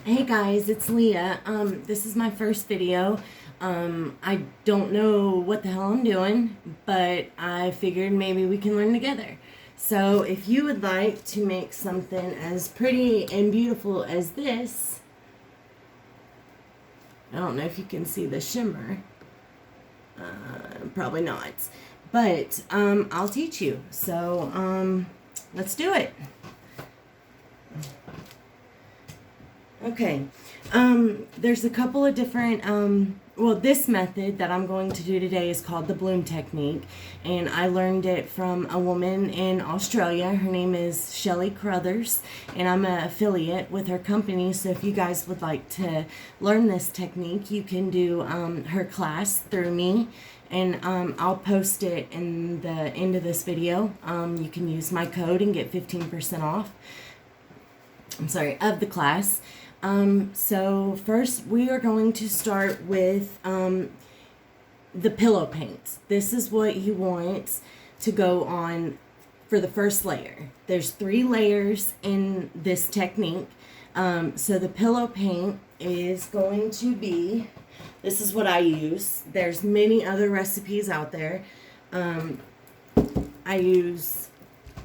Hey guys, it's Leah. This is my first video. I don't know what the hell I'm doing, but I figured maybe we can learn together. So if you would like to make something as pretty and beautiful as this, I don't know if you can see the shimmer. Probably not. But I'll teach you. So let's do it. Okay, there's a couple of different, well, this method that I'm going to do today is called the bloom technique, and I learned it from a woman in Australia. Her name is Sheleeart, and I'm an affiliate with her company, so if you guys would like to learn this technique, you can do her class through me, and I'll post it in the end of this video. You can use my code and get 15% off. Of the class. So first we are going to start with the pillow paints. This is what you want to go on for the first layer. There's 3 layers in this technique. So the pillow paint is going to be, this is what I use. There's many other recipes out there. I use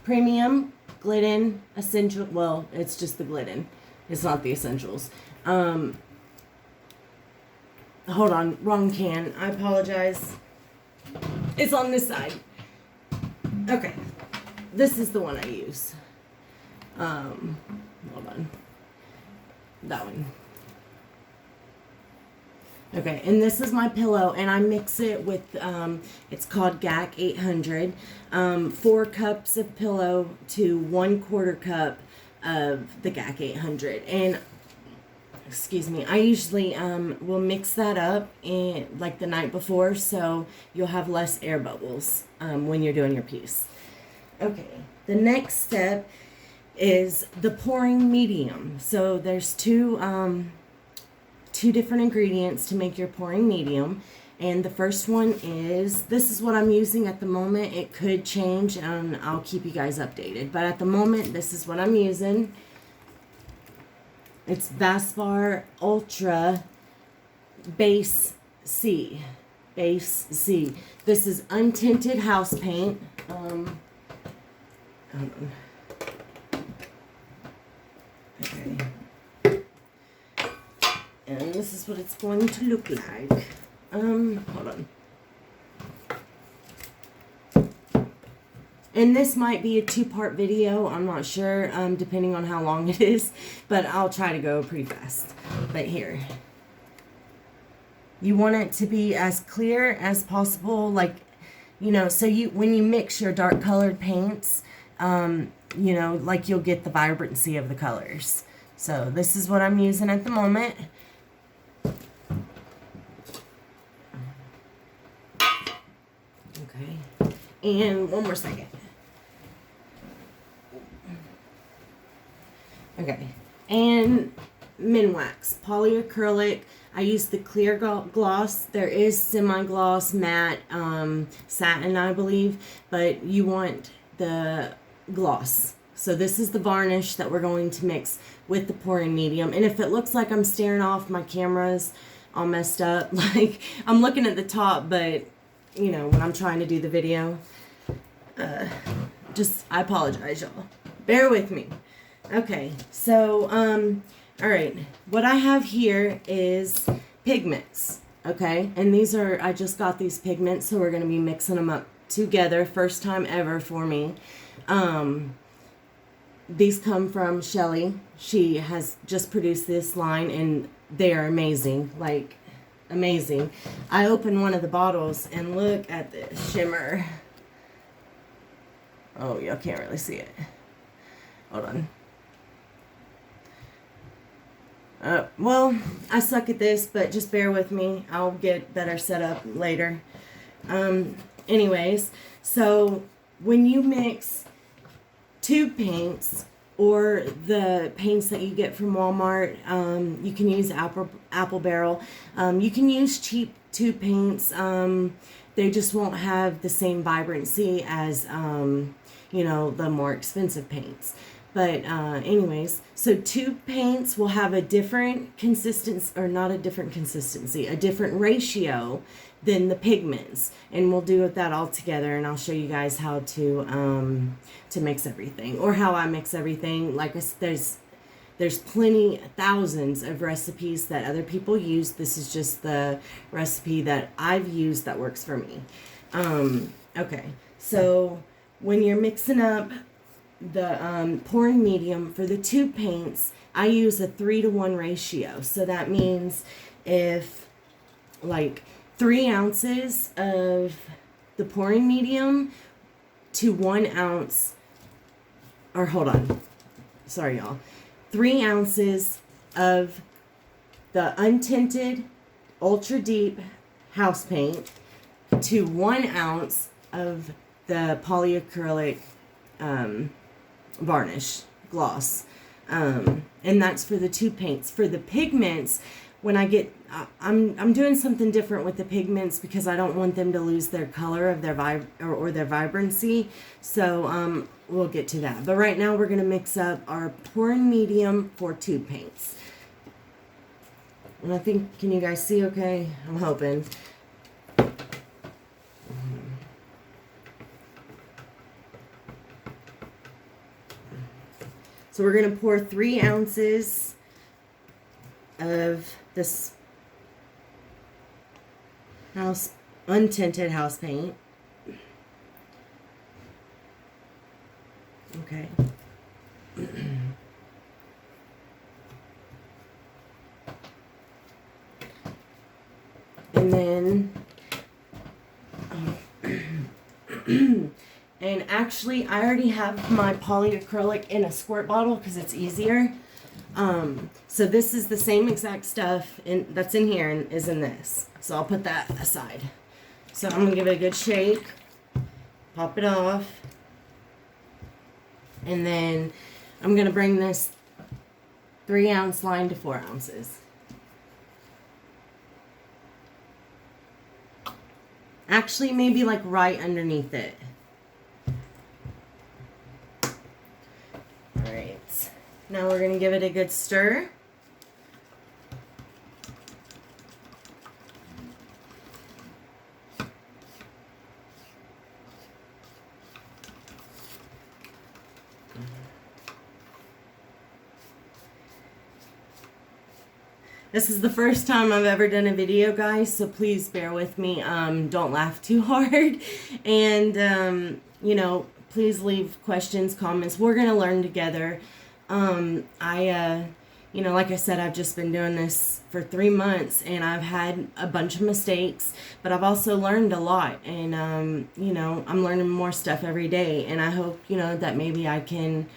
premium, Glidden, essential, well, it's just the Glidden. It's not the essentials. Hold on, wrong can. I apologize. It's on this side. Okay, this is the one I use. Hold on. That one. Okay, and this is my pillow, and I mix it with, it's called GAC 800. 4 cups of pillow to 1/4 cup of the GAC 800. And, excuse me, I usually will mix that up in, like the night before, so you'll have less air bubbles when you're doing your piece. Okay, the next step is the pouring medium. So there's two different ingredients to make your pouring medium, and the first one is, this is what I'm using at the moment. It could change and I'll keep you guys updated, but at the moment this is what I'm using. It's Vaspar Ultra Base C. This is untinted house paint. Hold on. Okay. And this is what it's going to look like. Hold on. And this might be a 2-part video. I'm not sure, depending on how long it is. But I'll try to go pretty fast. But here. You want it to be as clear as possible. Like, you know, so when you mix your dark colored paints, you know, like you'll get the vibrancy of the colors. So this is what I'm using at the moment. Okay, and one more second. Okay, and Minwax, polyacrylic. I use the clear gloss. There is semi-gloss, matte, satin, I believe, but you want the gloss. So this is the varnish that we're going to mix with the pouring medium. And if it looks like I'm staring off, my camera's all messed up. Like, I'm looking at the top, but you know, when I'm trying to do the video, I apologize, y'all. Bear with me. Okay, so, all right. What I have here is pigments, okay? And these are, I just got these pigments, so we're going to be mixing them up together. First time ever for me. These come from Shelly. She has just produced this line, and they are amazing. Like, amazing. I opened one of the bottles and look at this shimmer. Oh, y'all can't really see it. Hold on. Well, I suck at this, but just bear with me. I'll get better set up later. Anyways, so when you mix tube paints or the paints that you get from Walmart, you can use apple barrel. You can use cheap tube paints. They just won't have the same vibrancy as, you know, the more expensive paints. But anyways, so tube paints will have a different consistency, or not a different consistency, a different ratio than the pigments, and we'll do that all together, and I'll show you guys how to mix everything, or how I mix everything. Like I said, there's plenty, thousands of recipes that other people use. This is just the recipe that I've used that works for me. Okay, so when you're mixing up the pouring medium for the tube paints, I use a 3-to-1 ratio. So that means if like 3 ounces of the pouring medium to 1 ounce, or hold on, sorry y'all, 3 ounces of the untinted ultra deep house paint to 1 ounce of the polyacrylic varnish gloss, and that's for the tube paints. For the pigments, when I get, I'm doing something different with the pigments because I don't want them to lose their color of their or their vibrancy. So we'll get to that. But right now we're gonna mix up our pouring medium for tube paints. And I think, can you guys see okay? I'm hoping. So we're going to pour 3 ounces of this untinted house paint. Okay. And then and actually, I already have my polyacrylic in a squirt bottle because it's easier. So this is the same exact stuff that's in here and is in this. So I'll put that aside. So I'm going to give it a good shake. Pop it off. And then I'm going to bring this 3-ounce line to 4 ounces. Actually, maybe like right underneath it. Alright, now we're going to give it a good stir. This is the first time I've ever done a video, guys, so please bear with me. Don't laugh too hard. And, you know, please leave questions, comments. We're going to learn together. You know, like I said, I've just been doing this for 3 months, and I've had a bunch of mistakes, but I've also learned a lot. And, you know, I'm learning more stuff every day. And I hope, you know, that maybe I can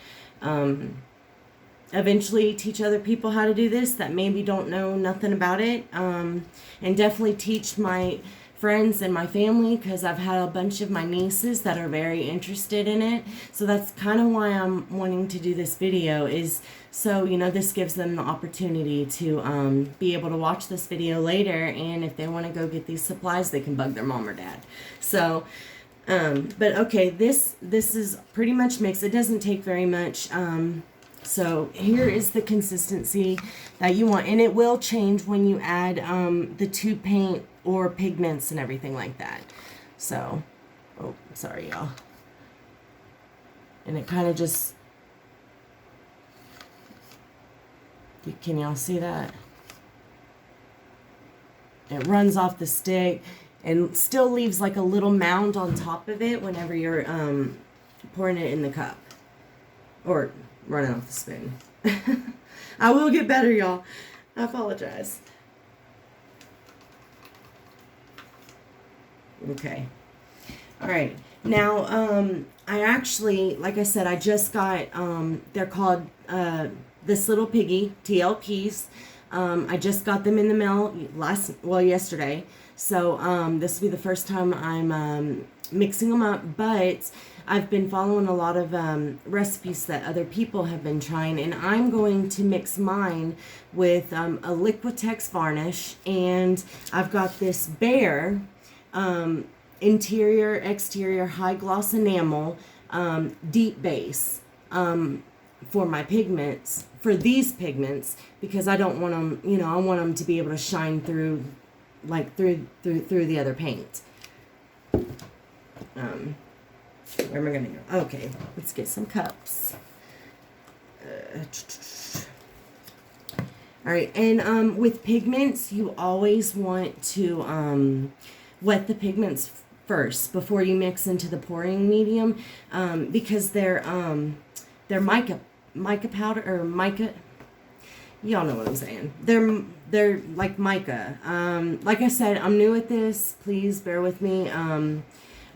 eventually teach other people how to do this that maybe don't know nothing about it, and definitely teach my friends and my family, because I've had a bunch of my nieces that are very interested in it. So that's kind of why I'm wanting to do this video, is so, you know, this gives them the opportunity to be able to watch this video later, and if they want to go get these supplies, they can bug their mom or dad. So but okay, this is pretty much mixed. It doesn't take very much. So here is the consistency that you want. And it will change when you add the tube paint or pigments and everything like that. So, oh, sorry, y'all. And it kind of just, can y'all see that? It runs off the stick and still leaves like a little mound on top of it whenever you're pouring it in the cup. Or running off the spoon. I will get better, y'all. I apologize. Okay. All right. Now, I actually, like I said, I just got, they're called This Little Piggy, TLPs. I just got them in the mail yesterday. So, this will be the first time I'm mixing them up, but I've been following a lot of recipes that other people have been trying, and I'm going to mix mine with a Liquitex varnish, and I've got this Bear interior, exterior, high gloss enamel deep base. for my pigments, for these pigments, because I don't want them, you know, I want them to be able to shine through, like through the other paint. Where am I gonna go? Okay, let's get some cups. All right, and with pigments, you always want to wet the pigments first before you mix into the pouring medium, because they're mica powder or mica. Y'all know what I'm saying. They're like mica. Like I said, I'm new at this. Please bear with me.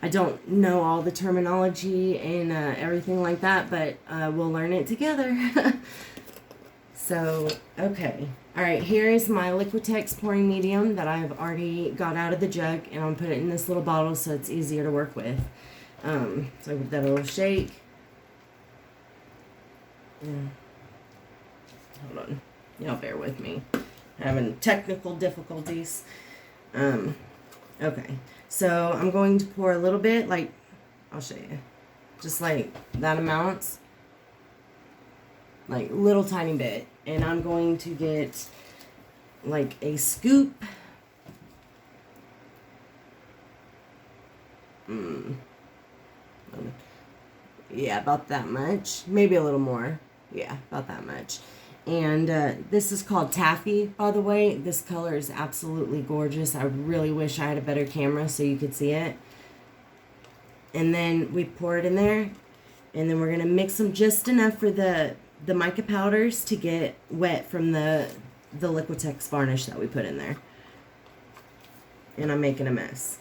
I don't know all the terminology and everything like that, but we'll learn it together. So, okay. All right, here is my Liquitex pouring medium that I've already got out of the jug, and I'll put it in this little bottle so it's easier to work with. So give that a little shake. Yeah. Hold on. Y'all bear with me. Having technical difficulties. Okay. So I'm going to pour a little bit, like, I'll show you. Just like that amount. Like little tiny bit. And I'm going to get like a scoop. Yeah, about that much. Maybe a little more. Yeah, about that much. And this is called Taffy, by the way. This color is absolutely gorgeous. I really wish I had a better camera so you could see it. And then we pour it in there. And then we're going to mix them just enough for the mica powders to get wet from the Liquitex varnish that we put in there. And I'm making a mess.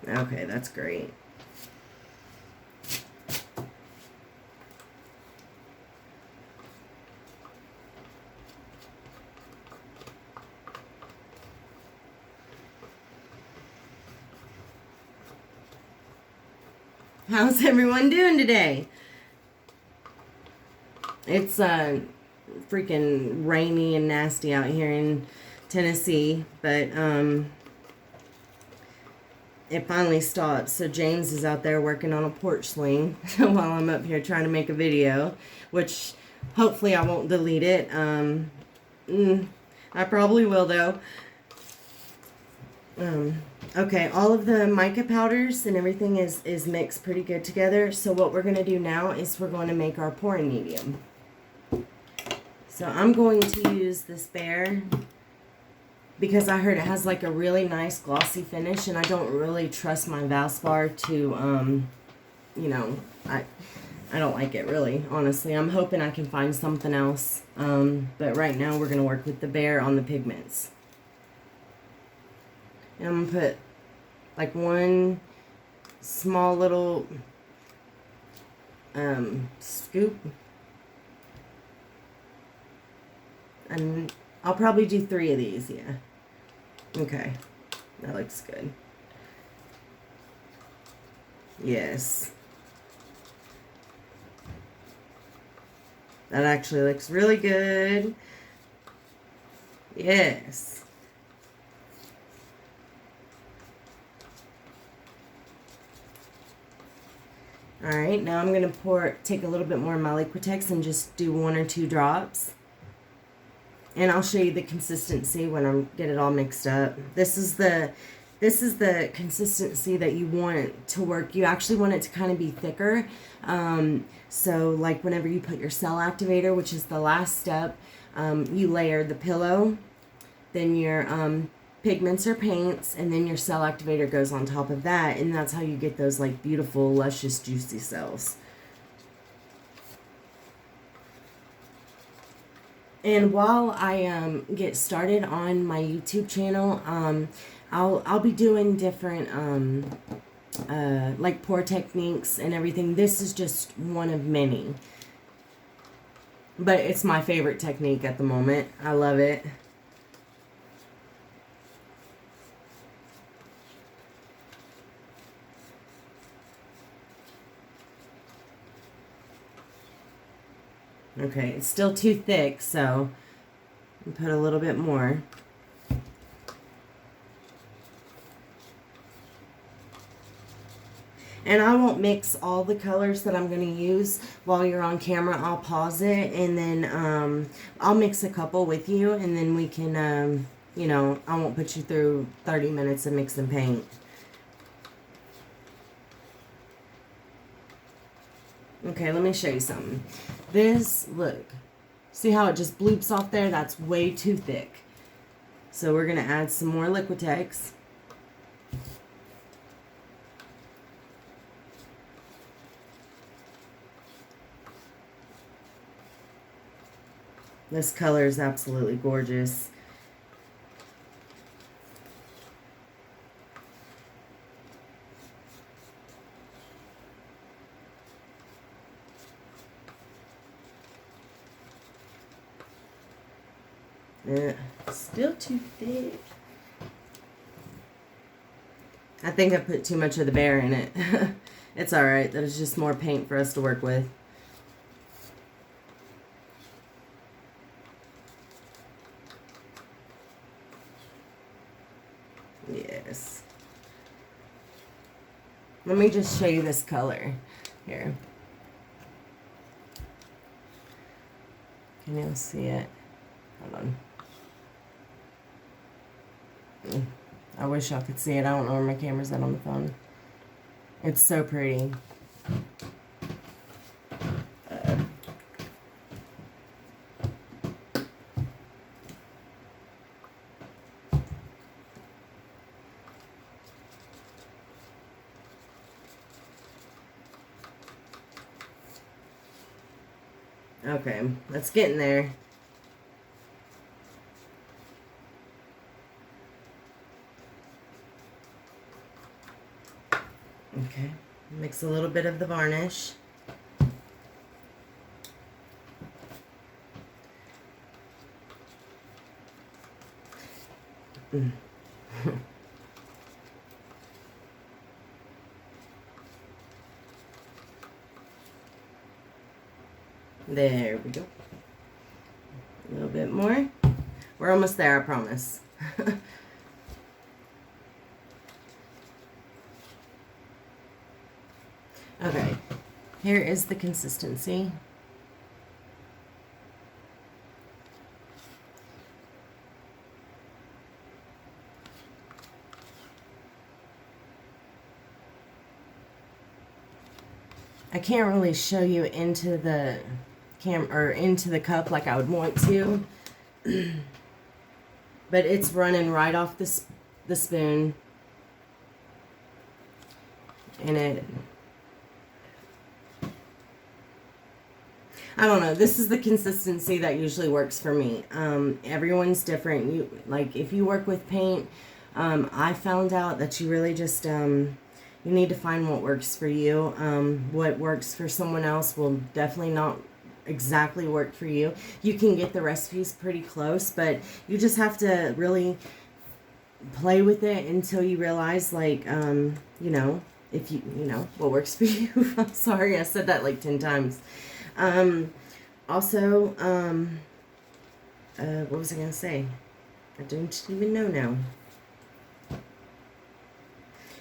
Okay, that's great. How's everyone doing today? It's freaking rainy and nasty out here in Tennessee, but it finally stopped. So James is out there working on a porch swing while I'm up here trying to make a video, which hopefully I won't delete it. I probably will though. Okay, all of the mica powders and everything is mixed pretty good together. So what we're going to do now is we're going to make our pouring medium. So I'm going to use this Bear because I heard it has like a really nice glossy finish, and I don't really trust my Valspar to, you know, I don't like it really, honestly. I'm hoping I can find something else, but right now we're going to work with the Bear on the pigments. And I'm going to put like one small little scoop. And I'll probably do 3 of these, yeah. Okay, that looks good. Yes. That actually looks really good. Yes. Alright, now I'm going to take a little bit more of my Liquitex and just do 1 or 2 drops. And I'll show you the consistency when I get it all mixed up. This is the consistency that you want to work. You actually want it to kind of be thicker. So like whenever you put your cell activator, which is the last step, you layer the pillow, then your pigments or paints, and then your cell activator goes on top of that, and that's how you get those like beautiful, luscious, juicy cells. And while I get started on my YouTube channel, I'll be doing different like pour techniques and everything. This is just one of many, but it's my favorite technique at the moment. I love it. Okay, it's still too thick, so I'll put a little bit more. And I won't mix all the colors that I'm going to use while you're on camera. I'll pause it, and then I'll mix a couple with you, and then we can, you know, I won't put you through 30 minutes of mixing paint. Okay, let me show you something. This, look, see how it just bloops off there? That's way too thick. So we're going to add some more Liquitex. This color is absolutely gorgeous. Still too thick. I think I put too much of the bear in it. It's alright. That is just more paint for us to work with. Yes. Let me just show you this color. Here. Can you see it? Hold on. I wish I could see it. I don't know where my camera's at on the phone. It's so pretty. Okay, let's get in there. Okay, mix a little bit of the varnish. There we go. A little bit more. We're almost there, I promise. Okay, here is the consistency. I can't really show you into the or into the cup like I would want to, but it's running right off the spoon, and it, I don't know, this is the consistency that usually works for me. Everyone's different. You, like, if you work with paint, I found out that you really just you need to find what works for you. What works for someone else will definitely not exactly work for you. You can get the recipes pretty close, but you just have to really play with it until you realize, like, you know, if you know what works for you. I'm sorry, I said that like 10 times. Also, what was I gonna say? I don't even know now.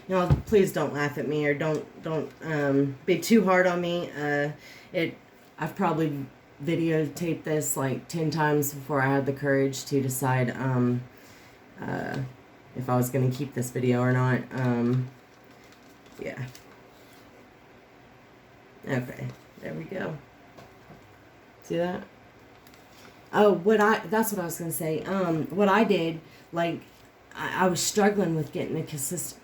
You know, please don't laugh at me, or don't be too hard on me. I've probably videotaped this like 10 times before I had the courage to decide if I was going to keep this video or not. Yeah. Okay, there we go. See that? Oh, that's what I was going to say. What I did, like, I was struggling with getting the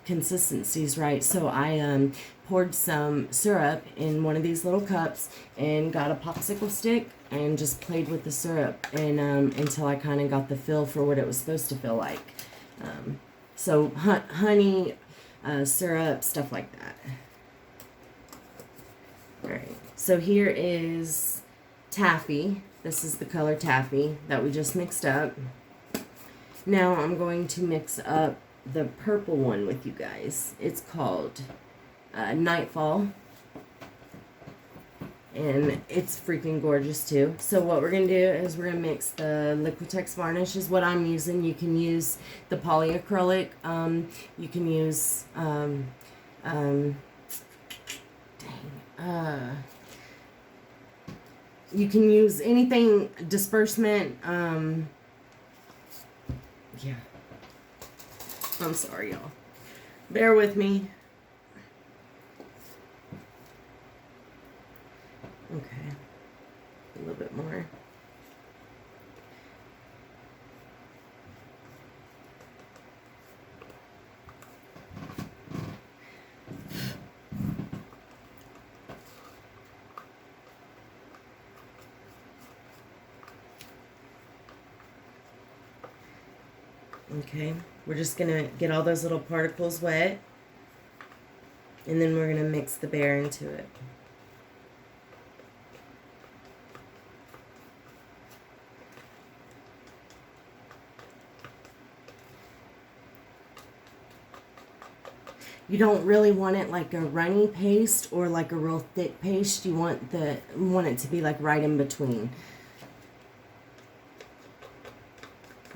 consistencies right, so I poured some syrup in one of these little cups and got a popsicle stick and just played with the syrup and until I kind of got the feel for what it was supposed to feel like. So honey, syrup, stuff like that. All right, so here is taffy. This is the color taffy that we just mixed up. Now I'm going to mix up the purple one with you guys. It's called Nightfall. And it's freaking gorgeous too. So what we're going to do is we're going to mix the Liquitex varnish is what I'm using. You can use the polyacrylic. You can use, You can use anything, disbursement, yeah. I'm sorry, y'all. Bear with me. Okay. A little bit more. Okay, we're just gonna get all those little particles wet, and then we're gonna mix the bear into it. You don't really want it like a runny paste or like a real thick paste. You want it to be like right in between.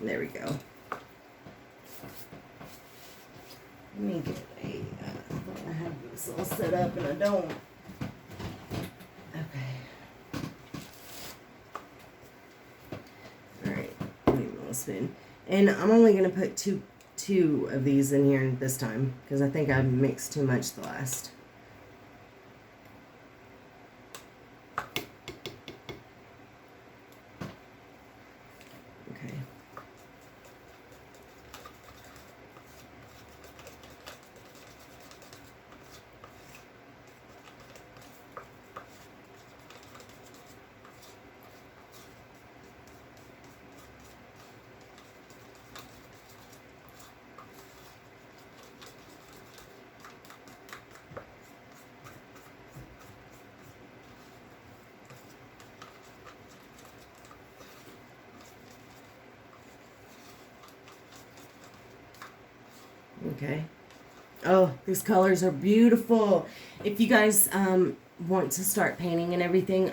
There we go. Let me get a, I have this all set up and I don't. Okay. Alright, let me spin. And I'm only going to put two of these in here this time because I think I mixed too much the last. Okay. Okay. Oh, these colors are beautiful. If you guys want to start painting and everything,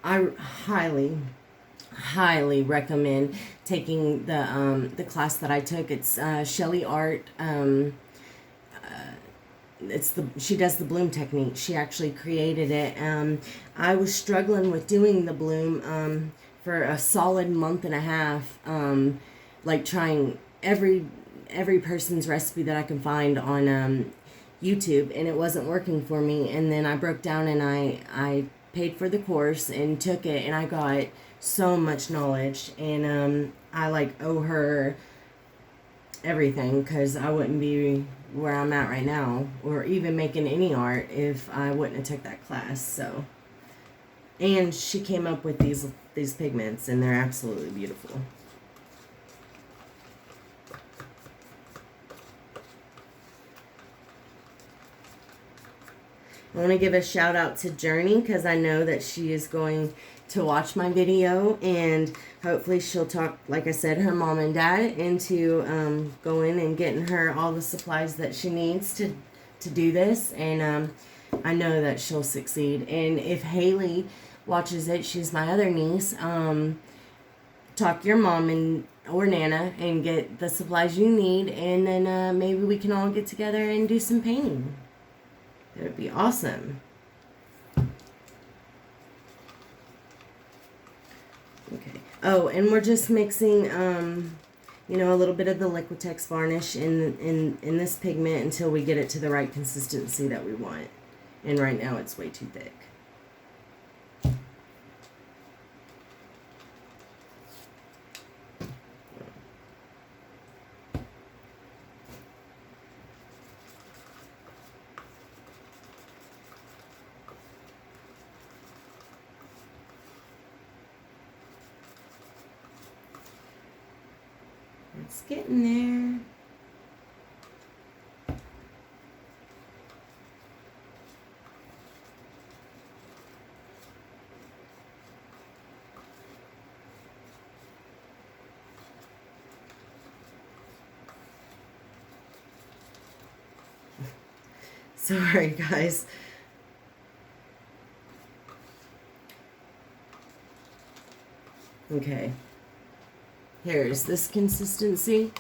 I highly recommend taking the class that I took. It's sheleeart. She does the bloom technique. She actually created it. I was struggling with doing the bloom for a solid month and a half, like trying every person's recipe that I can find on YouTube, and it wasn't working for me. And then I broke down and I paid for the course and took it, and I got so much knowledge, and I like owe her everything because I wouldn't be where I'm at right now or even making any art if I wouldn't have took that class. So, and she came up with these pigments, and they're absolutely beautiful. I want to give a shout out to Journey because I know that she is going to watch my video, and hopefully she'll talk, like I said, her mom and dad into going and getting her all the supplies that she needs to do this, and I know that she'll succeed. And if Haley watches it, she's my other niece, talk your mom or Nana and get the supplies you need, and then maybe we can all get together and do some painting. That would be awesome. Okay. Oh, and we're just mixing, you know, a little bit of the Liquitex varnish in this pigment until we get it to the right consistency that we want. And right now it's way too thick. It's getting there. Sorry, guys. Okay. Here's this consistency.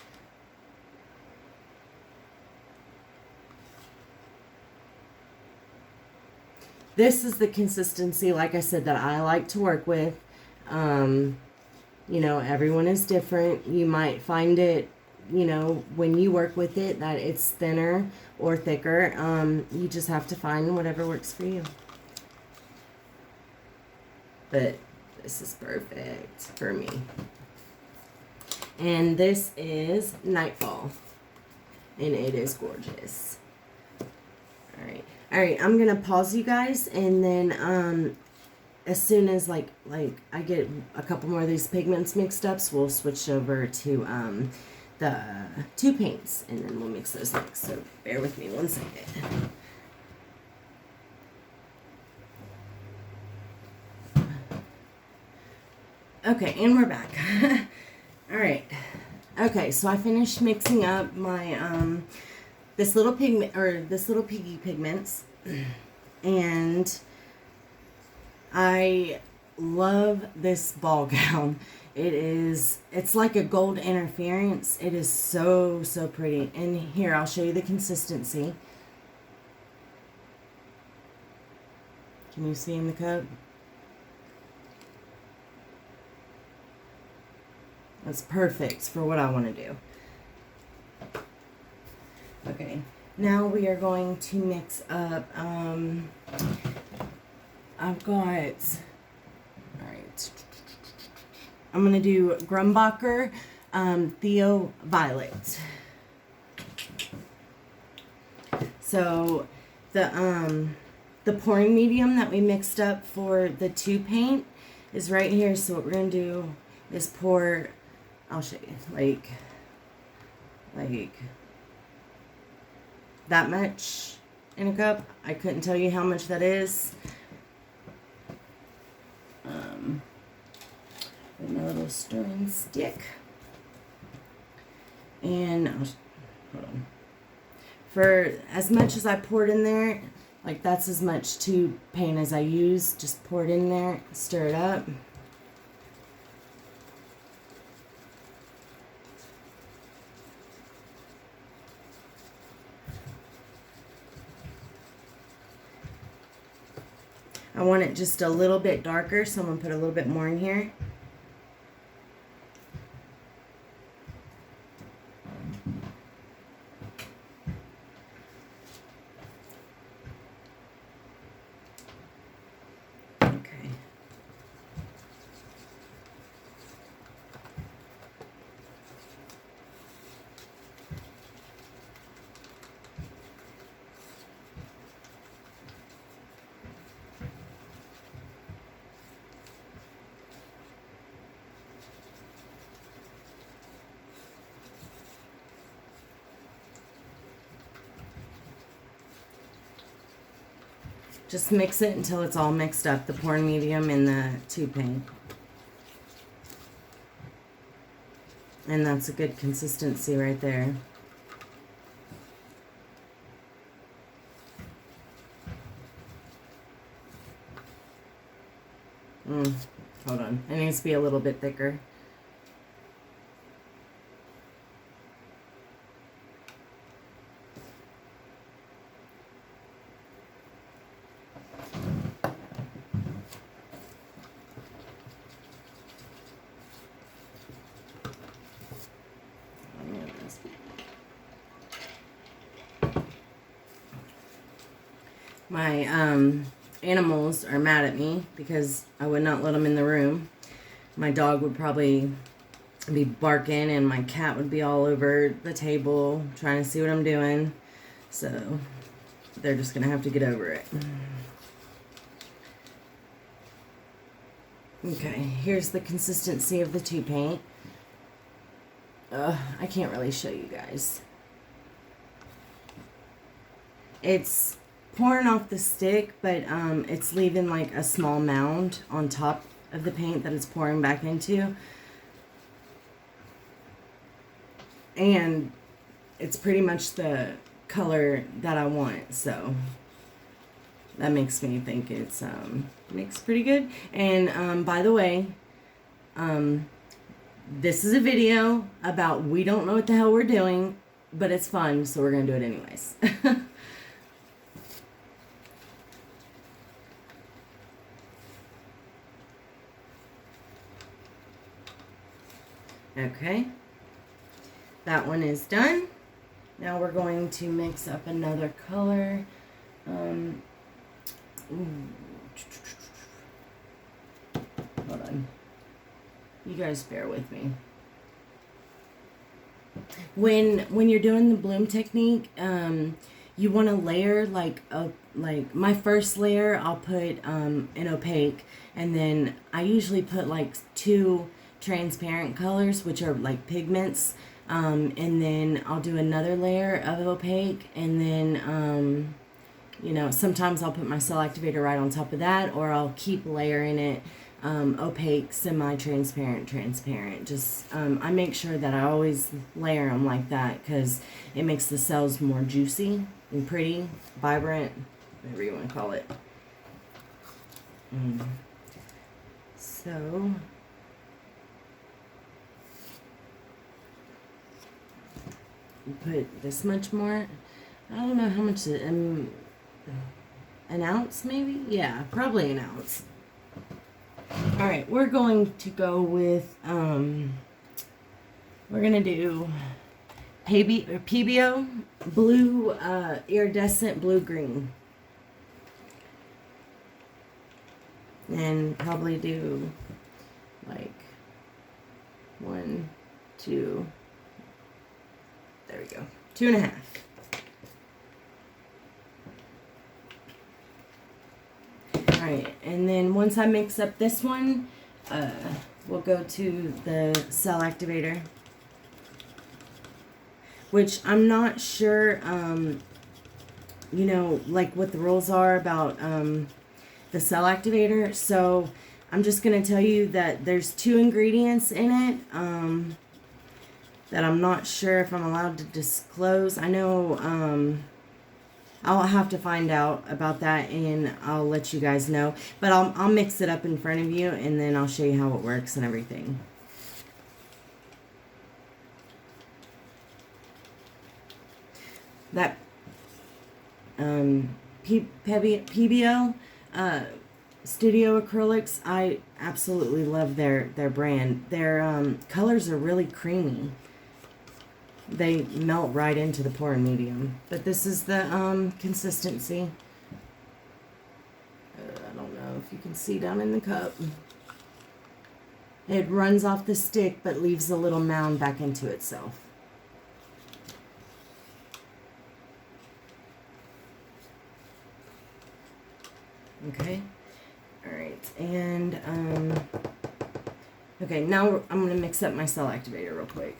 this is the consistency, like I said, that I like to work with. You know, everyone is different. You might find it, you know, when you work with it, that it's thinner or thicker. You just have to find whatever works for you. But this is perfect for me. And this is Nightfall. And it is gorgeous. Alright, I'm going to pause you guys, and then as soon as like I get a couple more of these pigments mixed up, so we'll switch over to the 2 paints, and then we'll mix those next. So bear with me one second. Okay, and we're back. All right. Okay, so I finished mixing up my this little piggy pigments, and I love this ball gown. It's like a gold interference. It is so pretty. And here, I'll show you the consistency. Can you see in the cup? That's perfect for what I want to do. Okay, now we are going to mix up, I've got, alright, I'm going to do Grumbacher Theo Violet. So, the pouring medium that we mixed up for the 2 paint is right here. So what we're going to do is pour, I'll show you, like that much in a cup. I couldn't tell you how much that is. With my little stirring stick. And hold on. For as much as I poured in there, like that's as much tube paint as I use. Just pour it in there, stir it up. I want it just a little bit darker, so I'm going to put a little bit more in here. Okay. Just mix it until it's all mixed up, the pouring medium and the tube paint. And that's a good consistency right there. Hold on. It needs to be a little bit thicker. My animals are mad at me because I would not let them in the room. My dog would probably be barking, and my cat would be all over the table trying to see what I'm doing. So they're just gonna have to get over it. Okay, here's the consistency of the tube paint. I can't really show you guys. It's pouring off the stick, but it's leaving like a small mound on top of the paint that it's pouring back into. And it's pretty much the color that I want, so that makes me think it's mixed pretty good. And by the way, this is a video about we don't know what the hell we're doing, but it's fun, so we're gonna do it anyways. Okay. That one is done. Now we're going to mix up another color. Hold on. You guys bear with me. When you're doing the bloom technique, you want to layer like my first layer I'll put an opaque, and then I usually put like 2 transparent colors, which are like pigments, and then I'll do another layer of opaque, and then sometimes I'll put my cell activator right on top of that, or I'll keep layering it, opaque, semi-transparent, transparent. Just I make sure that I always layer them like that because it makes the cells more juicy and pretty, vibrant, whatever you want to call it. So you put this much more. I don't know how much an ounce maybe? Yeah, probably an ounce. All right, we're going to go with we're gonna do PBO blue, iridescent blue green, and probably do like 1, 2. There we go, 2.5. Alright, and then once I mix up this one, we'll go to the cell activator, which I'm not sure, like what the rules are about the cell activator. So I'm just going to tell you that there's 2 ingredients in it that I'm not sure if I'm allowed to disclose. I know I'll have to find out about that, and I'll let you guys know. But I'll mix it up in front of you, and then I'll show you how it works and everything. That PBO Studio Acrylics, I absolutely love their brand. Their colors are really creamy. They melt right into the pouring medium. But this is the consistency. I don't know if you can see down in the cup. It runs off the stick but leaves a little mound back into itself. Okay. All right. And okay, now I'm going to mix up my cell activator real quick.